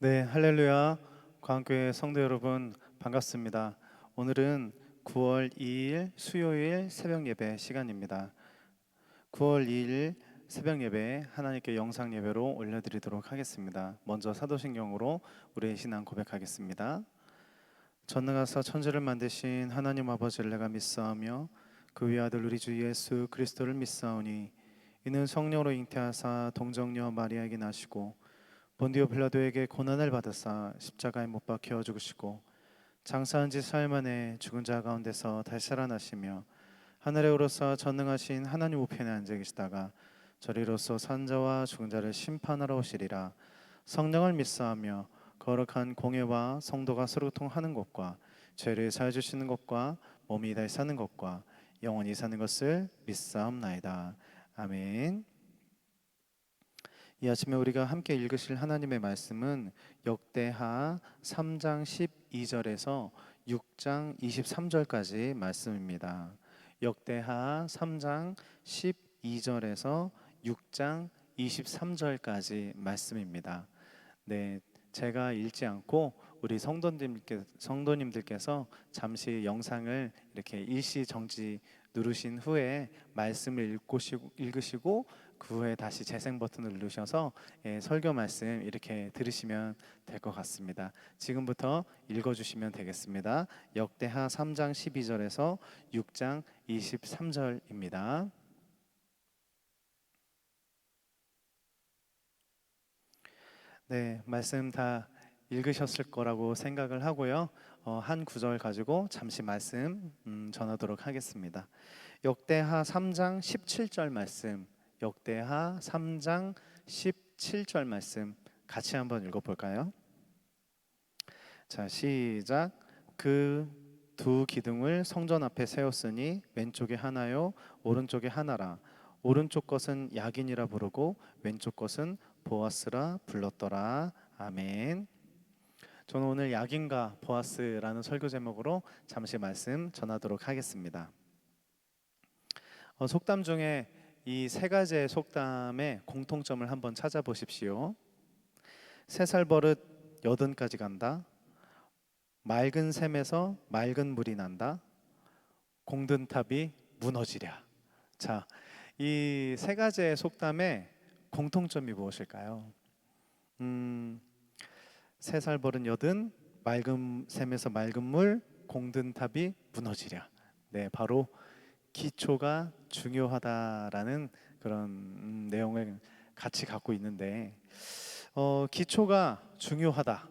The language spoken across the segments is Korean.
네, 할렐루야. 광교회 성도 여러분 반갑습니다. 오늘은 9월 2일 수요일 새벽 예배 시간입니다. 9월 2일 새벽 예배 하나님께 영상 예배로 올려드리도록 하겠습니다. 먼저 사도신경으로 우리의 신앙 고백하겠습니다. 전능하사 천지를 만드신 하나님 아버지를 내가 믿사오며 그 위아들 우리 주 예수 그리스도를 믿사오니 이는 성령으로 잉태하사 동정녀 마리아에게 나시고 본디오 빌라도에게 고난을 받으사 십자가에 못 박혀 죽으시고 장사한 지 사흘 만에 죽은 자 가운데서 다시 살아나시며 하늘에 오르사 전능하신 하나님 우편에 앉아 계시다가 저리로서 산 자와 죽은 자를 심판하러 오시리라. 성령을 믿사하며 거룩한 공예와 성도가 서로 통하는 것과 죄를 사해 주시는 것과 몸이 다시 사는 것과 영원히 사는 것을 믿사옵나이다. 아멘. 이 아침에 우리가 함께 읽으실 하나님의 말씀은 역대하 3장 12절에서 6장 23절까지 말씀입니다. 역대하 3장 12절에서 6장 23절까지 말씀입니다. 네, 제가 읽지 않고 우리 성도님들께서 잠시 영상을 이렇게 일시 정지 누르신 후에 말씀을 읽으시고 그 후에 다시 재생 버튼을 누르셔서 설교 말씀 이렇게 들으시면 될 것 같습니다. 지금부터 읽어주시면 되겠습니다. 역대하 3장 12절에서 6장 23절입니다. 네, 말씀 다 읽으셨을 거라고 생각을 하고요. 한 구절 가지고 잠시 말씀 전하도록 하겠습니다. 역대하 3장 17절 말씀, 역대하 3장 17절 말씀 같이 한번 읽어볼까요? 자, 시작. 그 두 기둥을 성전 앞에 세웠으니 왼쪽에 하나요 오른쪽에 하나라. 오른쪽 것은 야긴이라 부르고 왼쪽 것은 보아스라 불렀더라. 아멘. 저는 오늘 야긴과 보아스라는 설교 제목으로 잠시 말씀 전하도록 하겠습니다. 속담 중에 이 세 가지의 속담의 공통점을 한번 찾아보십시오. 세 살 버릇 여든까지 간다. 맑은 샘에서 맑은 물이 난다. 공든 탑이 무너지랴. 자, 이 세 가지의 속담의 공통점이 무엇일까요? 세 살 버릇 여든, 맑은 샘에서 맑은 물, 공든 탑이 무너지랴. 네, 바로 기초가 중요하다라는 그런 내용을 같이 갖고 있는데, 기초가 중요하다.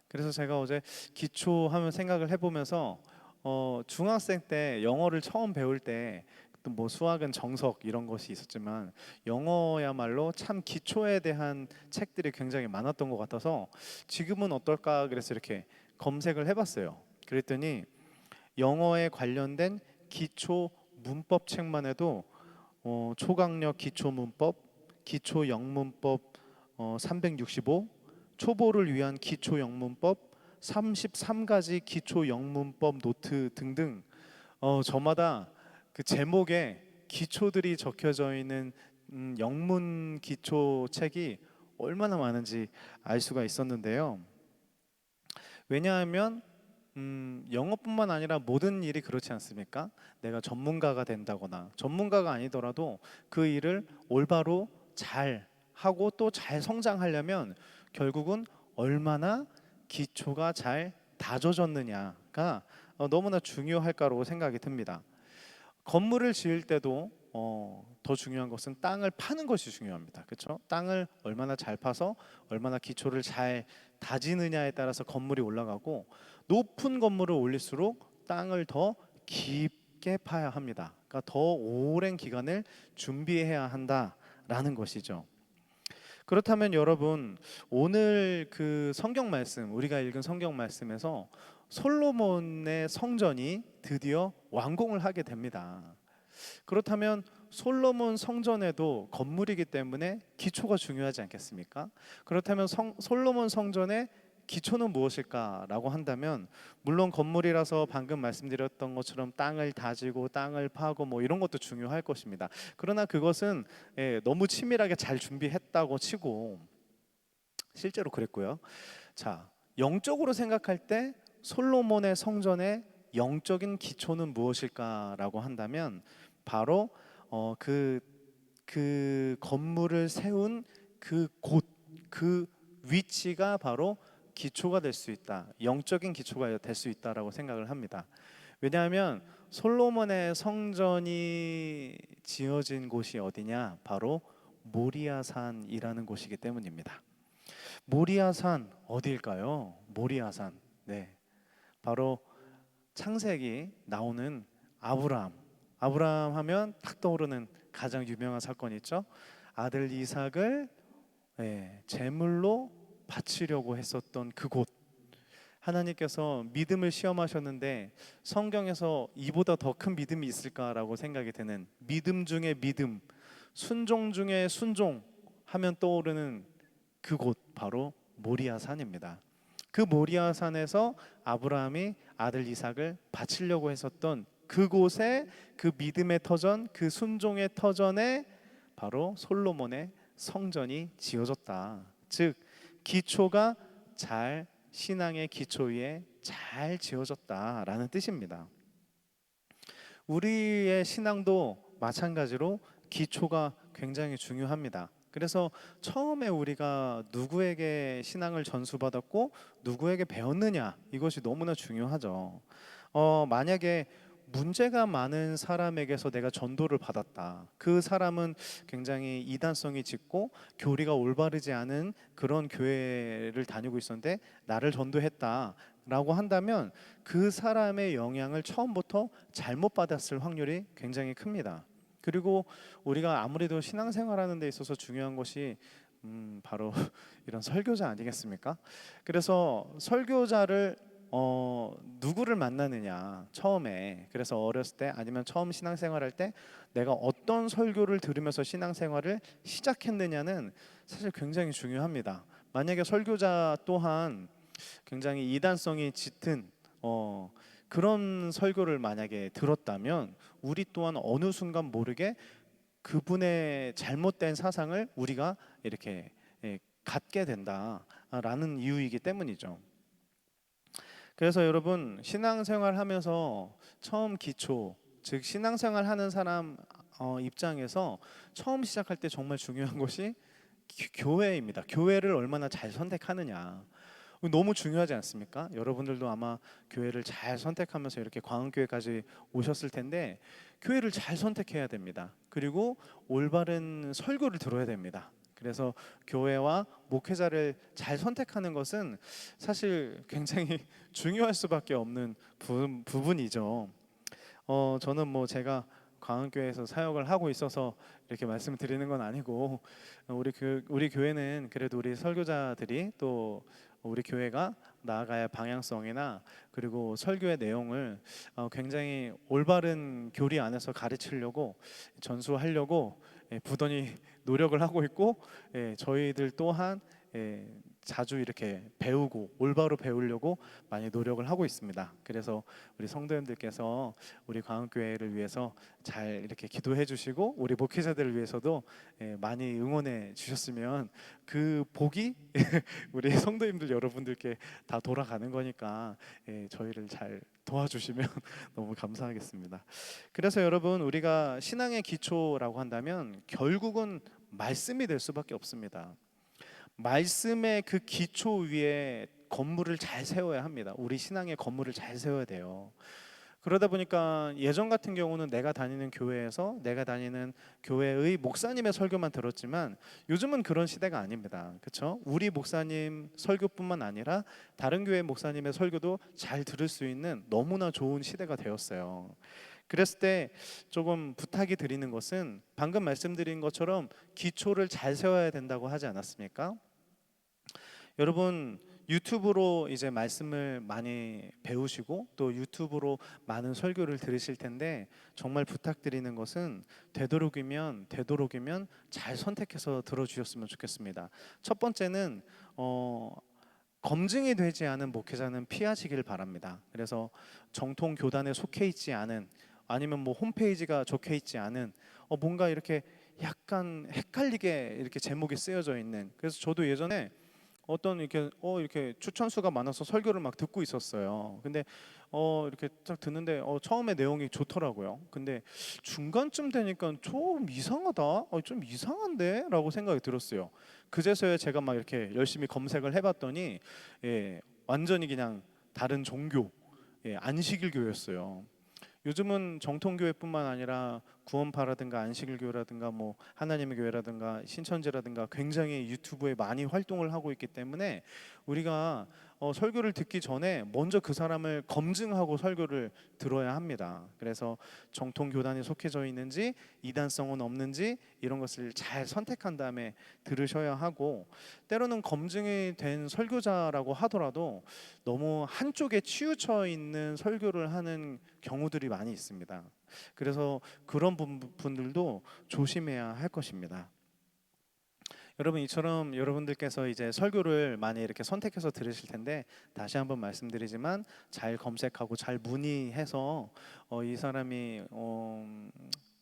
그래서 제가 어제 기초하면 생각을 해보면서 중학생 때 영어를 처음 배울 때 또 뭐 수학은 정석 이런 것이 있었지만 영어야말로 참 기초에 대한 책들이 굉장히 많았던 것 같아서 지금은 어떨까 그래서 이렇게 검색을 해봤어요. 그랬더니 영어에 관련된 기초 문법 책만 해도 초강력 기초 문법, 기초 영문법 365, 초보를 위한 기초 영문법 33가지 기초 영문법 노트 등등 저마다 그 제목에 기초들이 적혀져 있는 영문 기초 책이 얼마나 많은지 알 수가 있었는데요. 왜냐하면 영어뿐만 아니라 모든 일이 그렇지 않습니까? 내가 전문가가 된다거나 전문가가 아니더라도 그 일을 올바로 잘 하고 또 잘 성장하려면 결국은 얼마나 기초가 잘 다져졌느냐가 너무나 중요할 거라고 생각이 듭니다. 건물을 지을 때도 더 중요한 것은 땅을 파는 것이 중요합니다. 그렇죠? 땅을 얼마나 잘 파서 얼마나 기초를 잘 다지느냐에 따라서 건물이 올라가고 높은 건물을 올릴수록 땅을 더 깊게 파야 합니다. 그러니까 더 오랜 기간을 준비해야 한다라는 것이죠. 그렇다면 여러분 오늘 그 성경 말씀 우리가 읽은 성경 말씀에서 솔로몬의 성전이 드디어 완공을 하게 됩니다. 그렇다면 솔로몬 성전에도 건물이기 때문에 기초가 중요하지 않겠습니까? 그렇다면 솔로몬 성전의 기초는 무엇일까라고 한다면 물론 건물이라서 방금 말씀드렸던 것처럼 땅을 다지고 땅을 파고 뭐 이런 것도 중요할 것입니다. 그러나 그것은 너무 치밀하게 잘 준비했다고 치고 실제로 그랬고요. 자, 영적으로 생각할 때 솔로몬의 성전의 영적인 기초는 무엇일까라고 한다면 바로 그 건물을 세운 그 곳, 그 위치가 바로 기초가 될 수 있다. 영적인 기초가 될 수 있다라고 생각을 합니다. 왜냐하면 솔로몬의 성전이 지어진 곳이 어디냐? 바로 모리아산이라는 곳이기 때문입니다. 모리아산 어디일까요? 모리아산. 네. 바로 창세기 나오는 아브라함. 아브라함 하면 탁 떠오르는 가장 유명한 사건이 있죠. 아들 이삭을 제물로 바치려고 했었던 그곳. 하나님께서 믿음을 시험하셨는데 성경에서 이보다 더 큰 믿음이 있을까라고 생각이 드는 믿음 중에 믿음, 순종 중에 순종 하면 떠오르는 그곳 바로 모리아산입니다. 그 모리아산에서 아브라함이 아들 이삭을 바치려고 했었던 그곳에 그 믿음의 터전, 그 순종의 터전에 바로 솔로몬의 성전이 지어졌다. 즉 기초가 잘 신앙의 기초 위에 잘 지어졌다라는 뜻입니다. 우리의 신앙도 마찬가지로 기초가 굉장히 중요합니다. 그래서 처음에 우리가 누구에게 신앙을 전수받았고 누구에게 배웠느냐 이것이 너무나 중요하죠. 만약에 문제가 많은 사람에게서 내가 전도를 받았다. 그 사람은 굉장히 이단성이 짙고 교리가 올바르지 않은 그런 교회를 다니고 있었는데 나를 전도했다. 라고 한다면 그 사람의 영향을 처음부터 잘못 받았을 확률이 굉장히 큽니다. 그리고 우리가 아무래도 신앙생활하는 데 있어서 중요한 것이 바로 이런 설교자 아니겠습니까? 그래서 설교자를 누구를 만나느냐 처음에 그래서 어렸을 때 아니면 처음 신앙생활할 때 내가 어떤 설교를 들으면서 신앙생활을 시작했느냐는 사실 굉장히 중요합니다. 만약에 설교자 또한 굉장히 이단성이 짙은 그런 설교를 만약에 들었다면 우리 또한 어느 순간 모르게 그분의 잘못된 사상을 우리가 이렇게 갖게 된다라는 이유이기 때문이죠. 그래서 여러분 신앙생활 하면서 처음 기초 즉 신앙생활 하는 사람 입장에서 처음 시작할 때 정말 중요한 것이 교회입니다. 교회를 얼마나 잘 선택하느냐. 너무 중요하지 않습니까? 여러분들도 아마 교회를 잘 선택하면서 이렇게 광흥교회까지 오셨을 텐데 교회를 잘 선택해야 됩니다. 그리고 올바른 설교를 들어야 됩니다. 그래서 교회와 목회자를 잘 선택하는 것은 사실 굉장히 중요할 수밖에 없는 부분이죠. 저는 뭐 제가 광흥교회에서 사역을 하고 있어서 이렇게 말씀을 드리는 건 아니고 우리 교회는 그래도 우리 설교자들이 또 우리 교회가 나아가야 방향성이나 그리고 설교의 내용을 굉장히 올바른 교리 안에서 가르치려고 전수하려고 부단히 노력을 하고 있고 저희들 또한 자주 이렇게 배우고 올바로 배우려고 많이 노력을 하고 있습니다. 그래서 우리 성도님들께서 우리 광흥교회를 위해서 잘 이렇게 기도해 주시고 우리 목회자들을 위해서도 많이 응원해 주셨으면 그 복이 우리 성도님들 여러분들께 다 돌아가는 거니까 저희를 잘 도와주시면 너무 감사하겠습니다. 그래서 여러분 우리가 신앙의 기초라고 한다면 결국은 말씀이 될 수밖에 없습니다. 말씀의 그 기초 위에 건물을 잘 세워야 합니다. 우리 신앙의 건물을 잘 세워야 돼요. 그러다 보니까 예전 같은 경우는 내가 다니는 교회에서 내가 다니는 교회의 목사님의 설교만 들었지만 요즘은 그런 시대가 아닙니다. 그렇죠? 우리 목사님 설교뿐만 아니라 다른 교회 목사님의 설교도 잘 들을 수 있는 너무나 좋은 시대가 되었어요. 그랬을 때 조금 부탁이 드리는 것은 방금 말씀드린 것처럼 기초를 잘 세워야 된다고 하지 않았습니까? 여러분 유튜브로 이제 말씀을 많이 배우시고 또 유튜브로 많은 설교를 들으실 텐데 정말 부탁드리는 것은 되도록이면 잘 선택해서 들어주셨으면 좋겠습니다. 첫 번째는 검증이 되지 않은 목회자는 피하시길 바랍니다. 그래서 정통 교단에 속해 있지 않은 아니면 뭐 홈페이지가 적혀 있지 않은 뭔가 이렇게 약간 헷갈리게 이렇게 제목이 쓰여져 있는 그래서 저도 예전에 어떤 이렇게 추천수가 많아서 설교를 막 듣고 있었어요. 근데 이렇게 딱 듣는데 처음에 내용이 좋더라고요. 근데 중간쯤 되니까 좀 이상하다, 좀 이상한데라고 생각이 들었어요. 그제서야 제가 막 이렇게 열심히 검색을 해봤더니 완전히 그냥 다른 종교, 안식일교였어요. 요즘은 정통교회뿐만 아니라 구원파라든가 안식일교라든가 뭐 하나님의 교회라든가 신천지라든가 굉장히 유튜브에 많이 활동을 하고 있기 때문에 우리가 설교를 듣기 전에 먼저 그 사람을 검증하고 설교를 들어야 합니다. 그래서 정통교단에 속해져 있는지 이단성은 없는지 이런 것을 잘 선택한 다음에 들으셔야 하고, 때로는 검증이 된 설교자라고 하더라도 너무 한쪽에 치우쳐 있는 설교를 하는 경우들이 많이 있습니다. 그래서 그런 분들도 조심해야 할 것입니다. 여러분, 이처럼 여러분들께서 이제 설교를 많이 이렇게 선택해서 들으실 텐데, 다시 한번 말씀드리지만 잘 검색하고 잘 문의해서 이 사람이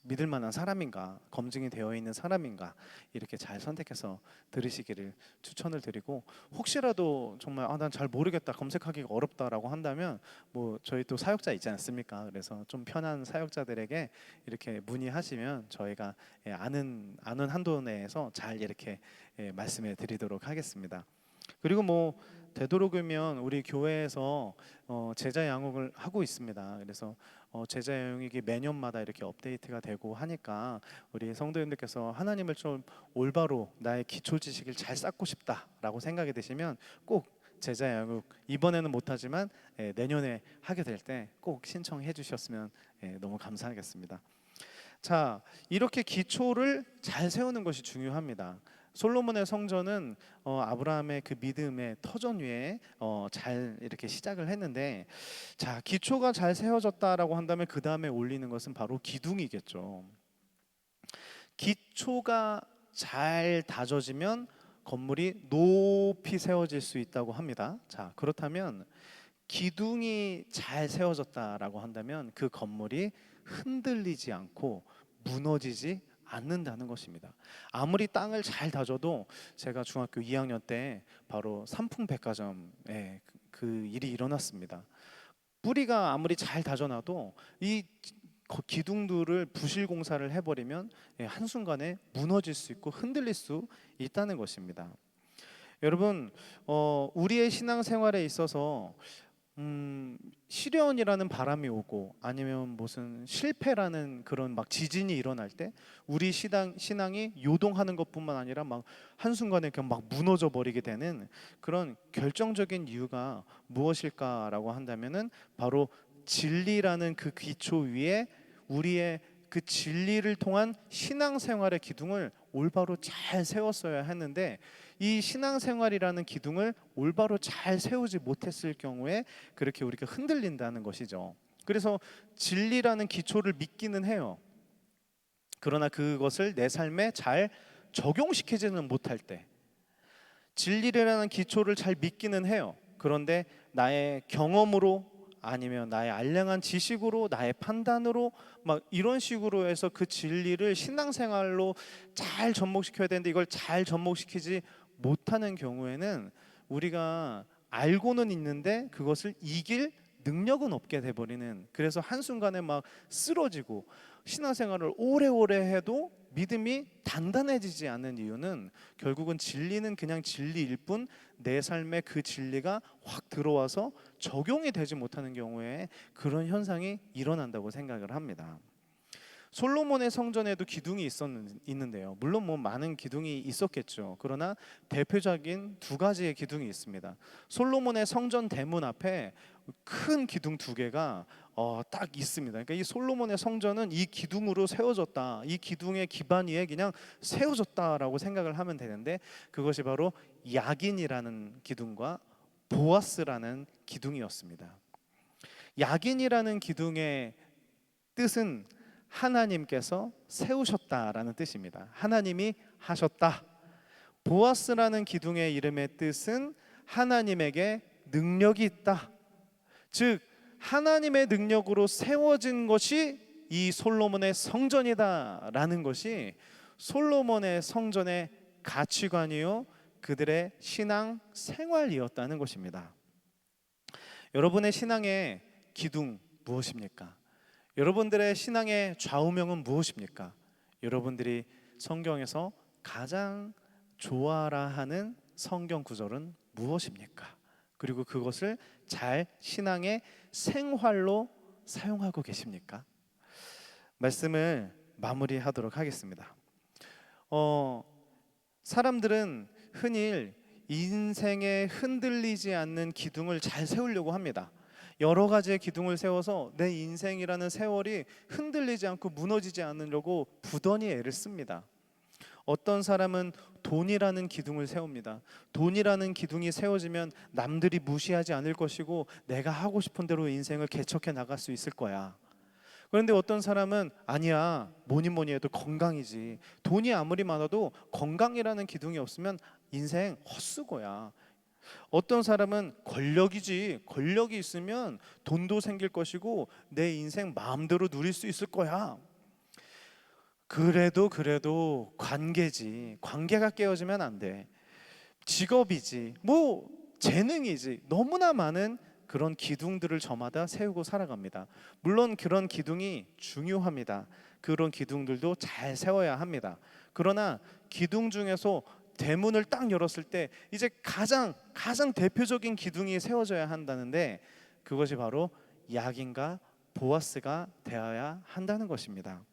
믿을 만한 사람인가, 검증이 되어 있는 사람인가, 이렇게 잘 선택해서 들으시기를 추천을 드리고, 혹시라도 정말 난 잘 모르겠다, 검색하기가 어렵다라고 한다면 뭐 저희 또 사역자 있지 않습니까? 그래서 좀 편한 사역자들에게 이렇게 문의하시면 저희가 아는 한도 내에서 잘 이렇게 말씀해 드리도록 하겠습니다. 그리고 뭐 되도록이면 우리 교회에서 제자 양육을 하고 있습니다. 그래서 제자 양육이 매년마다 이렇게 업데이트가 되고 하니까 우리 성도님들께서 하나님을 좀 올바로 나의 기초 지식을 잘 쌓고 싶다라고 생각이 드시면 꼭 제자 양육 이번에는 못하지만 내년에 하게 될 때 꼭 신청해 주셨으면 너무 감사하겠습니다. 자, 이렇게 기초를 잘 세우는 것이 중요합니다. 솔로몬의 성전은 아브라함의 그 믿음의 터전 위에 잘 이렇게 시작을 했는데, 자, 기초가 잘 세워졌다라고 한다면 그 다음에 올리는 것은 바로 기둥이겠죠. 기초가 잘 다져지면 건물이 높이 세워질 수 있다고 합니다. 자, 그렇다면 기둥이 잘 세워졌다라고 한다면 그 건물이 흔들리지 않고 무너지지 않는다는 것입니다. 아무리 땅을 잘 다져도, 제가 중학교 2학년 때 바로 삼풍백화점에 그 일이 일어났습니다. 뿌리가 아무리 잘 다져놔도 이 기둥들을 부실 공사를 해버리면 한순간에 무너질 수 있고 흔들릴 수 있다는 것입니다. 여러분, 우리의 신앙생활에 있어서 시련이라는 바람이 오고 아니면 무슨 실패라는 그런 막 지진이 일어날 때 우리 신앙이 요동하는 것뿐만 아니라 막 한순간에 그냥 막 무너져 버리게 되는 그런 결정적인 이유가 무엇일까라고 한다면은 바로 진리라는 그 기초 위에 우리의 그 진리를 통한 신앙생활의 기둥을 올바로 잘 세웠어야 했는데, 이 신앙생활이라는 기둥을 올바로 잘 세우지 못했을 경우에 그렇게 우리가 흔들린다는 것이죠. 그래서 진리라는 기초를 믿기는 해요. 그러나 그것을 내 삶에 잘 적용시키지는 못할 때, 진리라는 기초를 잘 믿기는 해요. 그런데 나의 경험으로 아니면 나의 알량한 지식으로, 나의 판단으로 막 이런 식으로 해서 그 진리를 신앙생활로 잘 접목시켜야 되는데 이걸 잘 접목시키지 못하는 경우에는 우리가 알고는 있는데 그것을 이길 능력은 없게 돼버리는, 그래서 한순간에 막 쓰러지고 신앙생활을 오래오래 해도 믿음이 단단해지지 않는 이유는 결국은 진리는 그냥 진리일 뿐 내 삶에 그 진리가 확 들어와서 적용이 되지 못하는 경우에 그런 현상이 일어난다고 생각을 합니다. 솔로몬의 성전에도 기둥이 있는데요. 물론 뭐 많은 기둥이 있었겠죠. 그러나 대표적인 두 가지의 기둥이 있습니다. 솔로몬의 성전 대문 앞에 큰 기둥 두 개가 딱 있습니다. 그러니까 이 솔로몬의 성전은 이 기둥으로 세워졌다, 이 기둥의 기반 위에 그냥 세워졌다라고 생각을 하면 되는데, 그것이 바로 야긴이라는 기둥과 보아스라는 기둥이었습니다. 야긴이라는 기둥의 뜻은 하나님께서 세우셨다라는 뜻입니다. 하나님이 하셨다. 보아스라는 기둥의 이름의 뜻은 하나님에게 능력이 있다. 즉 하나님의 능력으로 세워진 것이 이 솔로몬의 성전이다라는 것이 솔로몬의 성전의 가치관이요 그들의 신앙 생활이었다는 것입니다. 여러분의 신앙의 기둥 무엇입니까? 여러분들의 신앙의 좌우명은 무엇입니까? 여러분들이 성경에서 가장 좋아라 하는 성경 구절은 무엇입니까? 그리고 그것을 잘 신앙의 생활로 사용하고 계십니까? 말씀을 마무리하도록 하겠습니다. 사람들은 흔히 인생에 흔들리지 않는 기둥을 잘 세우려고 합니다. 여러 가지의 기둥을 세워서 내 인생이라는 세월이 흔들리지 않고 무너지지 않으려고 부단히 애를 씁니다. 어떤 사람은 돈이라는 기둥을 세웁니다. 돈이라는 기둥이 세워지면 남들이 무시하지 않을 것이고 내가 하고 싶은 대로 인생을 개척해 나갈 수 있을 거야. 그런데 어떤 사람은 아니야, 뭐니 해도 건강이지. 돈이 아무리 많아도 건강이라는 기둥이 없으면 인생 헛수고야. 어떤 사람은 권력이지. 권력이 있으면 돈도 생길 것이고 내 인생 마음대로 누릴 수 있을 거야. 그래도 관계지. 관계가 깨어지면 안 돼. 직업이지. 뭐 재능이지. 너무나 많은 그런 기둥들을 저마다 세우고 살아갑니다. 물론 그런 기둥이 중요합니다. 그런 기둥들도 잘 세워야 합니다. 그러나 기둥 중에서 대문을 딱 열었을 때 이제 가장 대표적인 기둥이 세워져야 한다는데 그것이 바로 야긴과 보아스가 되어야 한다는 것입니다.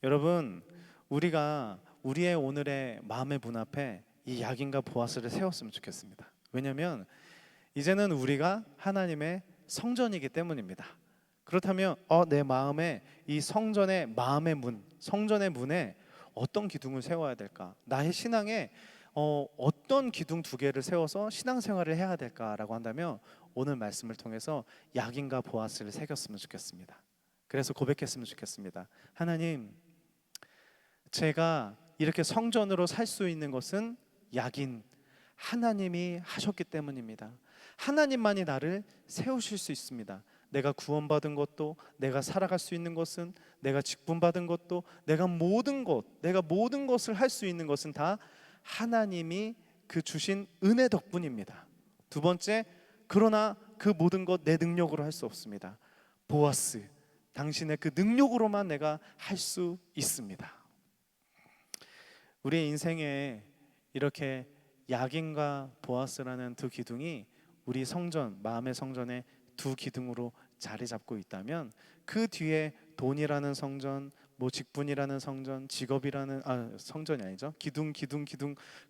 여러분, 우리가 우리의 오늘의 마음의 문 앞에 이 야긴과 보아스를 세웠으면 좋겠습니다. 왜냐하면 이제는 우리가 하나님의 성전이기 때문입니다. 그렇다면 내 마음에 이 성전의 마음의 문, 성전의 문에 어떤 기둥을 세워야 될까? 나의 신앙에 어떤 기둥 두 개를 세워서 신앙생활을 해야 될까라고 한다면 오늘 말씀을 통해서 야긴과 보아스를 새겼으면 좋겠습니다. 그래서 고백했으면 좋겠습니다. 하나님, 제가 이렇게 성전으로 살 수 있는 것은 야긴 하나님이 하셨기 때문입니다. 하나님만이 나를 세우실 수 있습니다. 내가 구원받은 것도, 내가 살아갈 수 있는 것은, 내가 직분받은 것도, 내가 모든 것을 할 수 있는 것은 다 하나님이 그 주신 은혜 덕분입니다. 두 번째, 그러나 그 모든 것 내 능력으로 할 수 없습니다. 보아스, 당신의 그 능력으로만 내가 할 수 있습니다. 우리의 인생에 이렇게 야긴과 보아스라는 두 기둥이 우리 성전, 마음의 성전의 두 기둥으로 자리 잡고 있다면 그 뒤에 돈이라는 성전, 뭐 직분이라는 성전, 직업이라는 성전이 아니죠. 기둥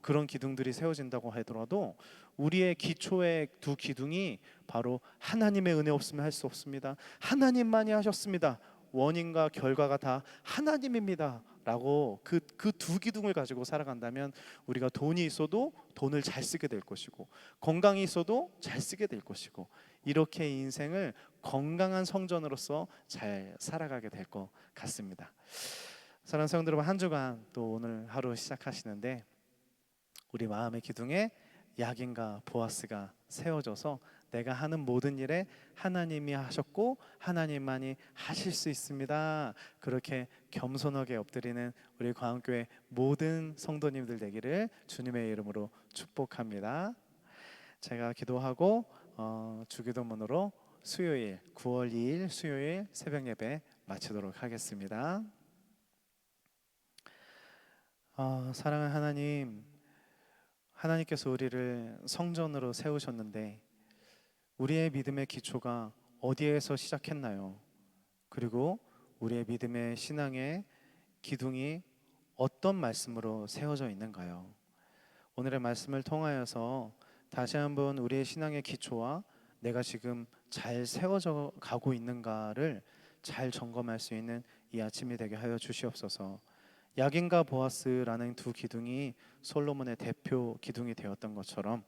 그런 기둥들이 세워진다고 하더라도 우리의 기초의 두 기둥이 바로 하나님의 은혜 없으면 할 수 없습니다. 하나님만이 하셨습니다. 원인과 결과가 다 하나님입니다. 라고 그 두 기둥을 가지고 살아간다면 우리가 돈이 있어도 돈을 잘 쓰게 될 것이고 건강이 있어도 잘 쓰게 될 것이고 이렇게 인생을 건강한 성전으로서 잘 살아가게 될 것 같습니다. 사랑하는 성도 여러분, 한 주간 또 오늘 하루 시작하시는데 우리 마음의 기둥에 야긴과 보아스가 세워져서 내가 하는 모든 일에 하나님이 하셨고 하나님만이 하실 수 있습니다. 그렇게 겸손하게 엎드리는 우리 광교회 모든 성도님들 되기를 주님의 이름으로 축복합니다. 제가 기도하고 주기도문으로 수요일 9월 2일 수요일 새벽 예배 마치도록 하겠습니다. 사랑하는 하나님, 하나님께서 우리를 성전으로 세우셨는데 우리의 믿음의 기초가 어디에서 시작했나요? 그리고 우리의 믿음의 신앙의 기둥이 어떤 말씀으로 세워져 있는가요? 오늘의 말씀을 통하여서 다시 한번 우리의 신앙의 기초와 내가 지금 잘 세워져 가고 있는가를 잘 점검할 수 있는 이 아침이 되게 하여 주시옵소서. 야긴과 보아스라는 두 기둥이 솔로몬의 대표 기둥이 되었던 것처럼,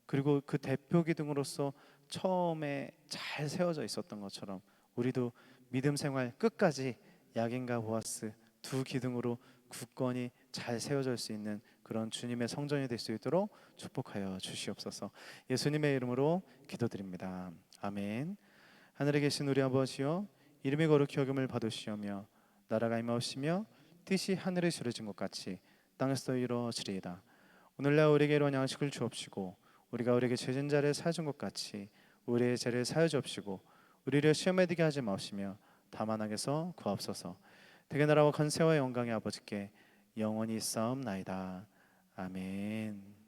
그리고 그 대표 기둥으로서 처음에 잘 세워져 있었던 것처럼 우리도 믿음 생활 끝까지 야긴과 보아스 두 기둥으로 굳건히 잘 세워질 수 있는 그런 주님의 성전이 될 수 있도록 축복하여 주시옵소서. 예수님의 이름으로 기도드립니다. 아멘. 하늘에 계신 우리 아버지여, 이름이 거룩히 여김을 받으시오며 나라가 임하옵시며 뜻이 하늘에 이루어진 것 같이 땅에서도 이루어지리이다. 오늘날 우리에게 이런 양식을 주옵시고 우리가 우리에게 죄진 자를 사해 준 것 같이 우리의 죄를 사해 주옵시고 우리를 시험에 들게 하지 마옵시며 다만 악에서 구하옵소서. 대개 나라와 권세와 영광의 아버지께 영원히 있사옵나이다. 아멘.